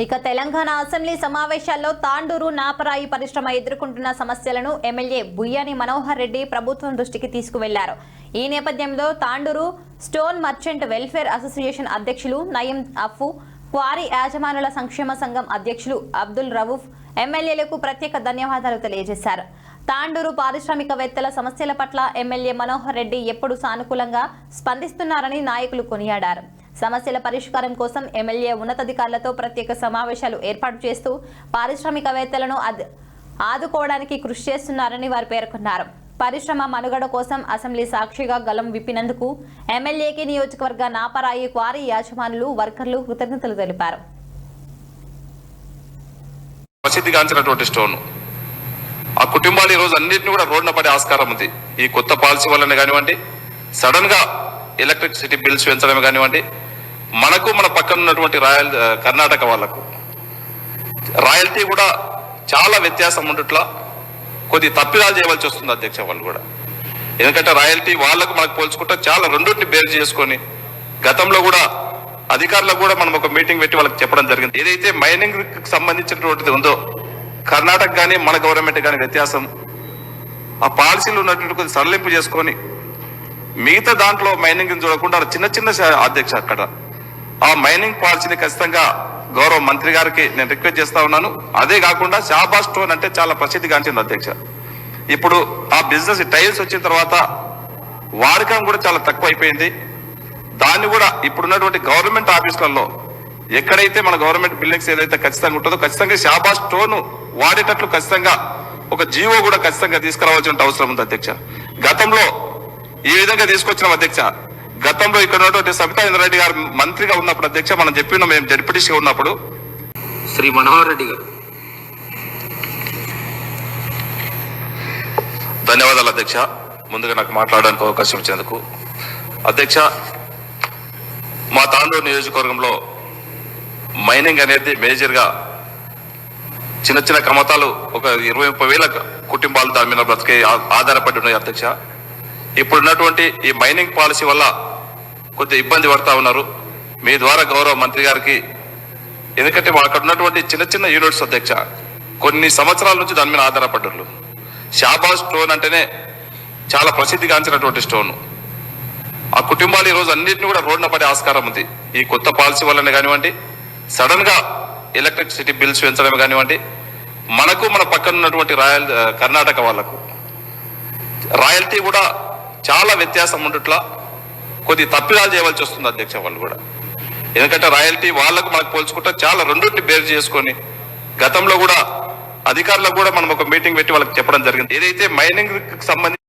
ఇక తెలంగాణ అసెంబ్లీ సమావేశాల్లో తాండూరు నాపరాయి పరిశ్రమ ఎదుర్కొంటున్న సమస్యలను ఎమ్మెల్యే బుయ్యాని మనోహర్ రెడ్డి ప్రభుత్వం దృష్టికి తీసుకువెళ్లారు. ఈ నేపథ్యంలో Tandur stone merchant welfare association అధ్యక్షులు నయీం అఫు, క్వారీ యాజమానుల సంక్షేమ సంఘం అధ్యక్షులు అబ్దుల్ రవూఫ్ ఎమ్మెల్యేలకు ప్రత్యేక ధన్యవాదాలు తెలియజేశారు. తాండూరు పారిశ్రామికవేత్తల సమస్యల పట్ల ఎమ్మెల్యే మనోహర్ రెడ్డి ఎప్పుడు సానుకూలంగా స్పందిస్తున్నారని నాయకులు కొనియాడారు. సమస్యల పరిష్కారం కోసం ఎమ్మెల్యే ఉన్నతాధికారులతో ప్రత్యేక సమావేశాలు ఏర్పాటు చేస్తూ పారిశ్రామికవేత్తలను ఆదుకోవడానికి కృషి చేస్తున్నారని వారు పేర్కొన్నారు. పరిశ్రమ మనుగడ కోసం అసెంబ్లీ సాక్షిగా గలం విప్పినందుకు ఎమ్మెల్యేకి నియోజకవర్గ నాపరాయి క్వారీ యాజమానులు, వర్కర్లు కృతజ్ఞతలు తెలిపారు. ఆ కుటుంబాలు ఈ రోజు అన్నింటినీ కూడా రోడ్డున పడే ఆస్కారం ఉంది. ఈ కొత్త పాలసీ వల్లనే కానివ్వండి, సడన్ గా ఎలక్ట్రిసిటీ బిల్స్ పెంచడమే కానివ్వండి, మనకు మన పక్కన ఉన్నటువంటి కర్ణాటక వాళ్లకు రాయల్టీ కూడా చాలా వ్యత్యాసం ఉండట్లా కొద్ది తప్పిదాలు చేయవలసి వస్తుంది అధ్యక్ష. వాళ్ళు కూడా ఎందుకంటే రాయల్టీ వాళ్ళకు మనకు పోల్చుకుంటే చాలా రెండింటిని బేర్ చేసుకొని గతంలో కూడా అధికారులకు కూడా మనం ఒక మీటింగ్ పెట్టి వాళ్ళకి చెప్పడం జరిగింది. ఏదైతే మైనింగ్ సంబంధించినటువంటిది ఉందో కర్ణాటక కానీ మన గవర్నమెంట్ కానీ వ్యత్యాసం, ఆ పాలసీలు ఉన్నటువంటి కొద్ది సడలింపు చేసుకొని మిగతా దాంట్లో మైనింగ్ చూడకుండా చిన్న చిన్న అధ్యక్ష అక్కడ ఆ మైనింగ్ పాలసీని ఖచ్చితంగా గౌరవ మంత్రి గారికి నేను రిక్వెస్ట్ చేస్తా ఉన్నాను. అదే కాకుండా షాబాజ్ స్టోన్ అంటే చాలా ప్రసిద్ధిగాంచింది అధ్యక్ష. ఇప్పుడు ఆ బిజినెస్ టైల్స్ వచ్చిన తర్వాత వాడకం కూడా చాలా తక్కువ అయిపోయింది. దాన్ని కూడా ఇప్పుడున్నటువంటి గవర్నమెంట్ ఆఫీసులలో ఎక్కడైతే మన గవర్నమెంట్ బిల్డింగ్స్ ఏదైతే ఖచ్చితంగా ఉంటుందో ఖచ్చితంగా షాబాజ్ స్టోన్ వాడేటట్లు ఖచ్చితంగా ఒక జీవో కూడా ఖచ్చితంగా తీసుకురావాల్సిన అవసరం ఉంది అధ్యక్ష. గతంలో ఈ విధంగా తీసుకొచ్చిన అధ్యక్ష, గతంలో ఇక్కడ ఉన్నటువంటి సబితా ఇంద్రారెడ్డి గారు మంత్రిగా ఉన్నప్పుడు అధ్యక్ష మనం చెప్పిన మేము జడ్పీటీసీగా ఉన్నప్పుడు శ్రీ మనోహర్ రెడ్డి గారు. ధన్యవాదాలు అధ్యక్ష, ముందుగా నాకు మాట్లాడడానికి అవకాశం ఇచ్చినందుకు. అధ్యక్ష, మా తాండూరు నియోజకవర్గంలో మైనింగ్ అనేది మేజర్గా చిన్న చిన్న కమతాలు ఒక 20,000 కుటుంబాలు దాని మీద బ్రతికే ఆధారపడి ఉన్నాయి అధ్యక్ష. ఇప్పుడున్నటువంటి ఈ మైనింగ్ పాలసీ వల్ల కొద్దిగా ఇబ్బంది పడతా ఉన్నారు. మీ ద్వారా గౌరవ మంత్రి గారికి, ఎందుకంటే అక్కడ ఉన్నటువంటి చిన్న చిన్న యూనిట్స్ అధ్యక్ష కొన్ని సంవత్సరాల నుంచి దాని మీద ఆధారపడ్డారు. షాబాజ్ స్టోన్ అంటేనే చాలా ప్రసిద్ధిగాంచినటువంటి స్టోన్. ఆ కుటుంబాలు ఈ రోజు అన్నింటినీ కూడా రోడ్డున పడే ఆస్కారం ఉంది. ఈ కొత్త పాలసీ వల్లనే కానివ్వండి, సడన్ గా ఎలక్ట్రిసిటీ బిల్స్ పెంచడమే కానివ్వండి, మనకు మన పక్కన ఉన్నటువంటి కర్ణాటక వాళ్లకు రాయల్టీ కూడా చాలా వ్యత్యాసం ఉండట్లా కొద్ది తప్పిదాలు చేయవలసి వస్తుంది అధ్యక్ష. వాళ్ళు కూడా ఎందుకంటే రాయల్టీ వాళ్ళకు మనకు పోల్చుకుంటే చాలా రెండింటిని బేర్ చేసుకొని గతంలో కూడా అధికారులకు కూడా మనం ఒక మీటింగ్ పెట్టి వాళ్ళకి చెప్పడం జరిగింది. ఏదైతే మైనింగ్ సంబంధించి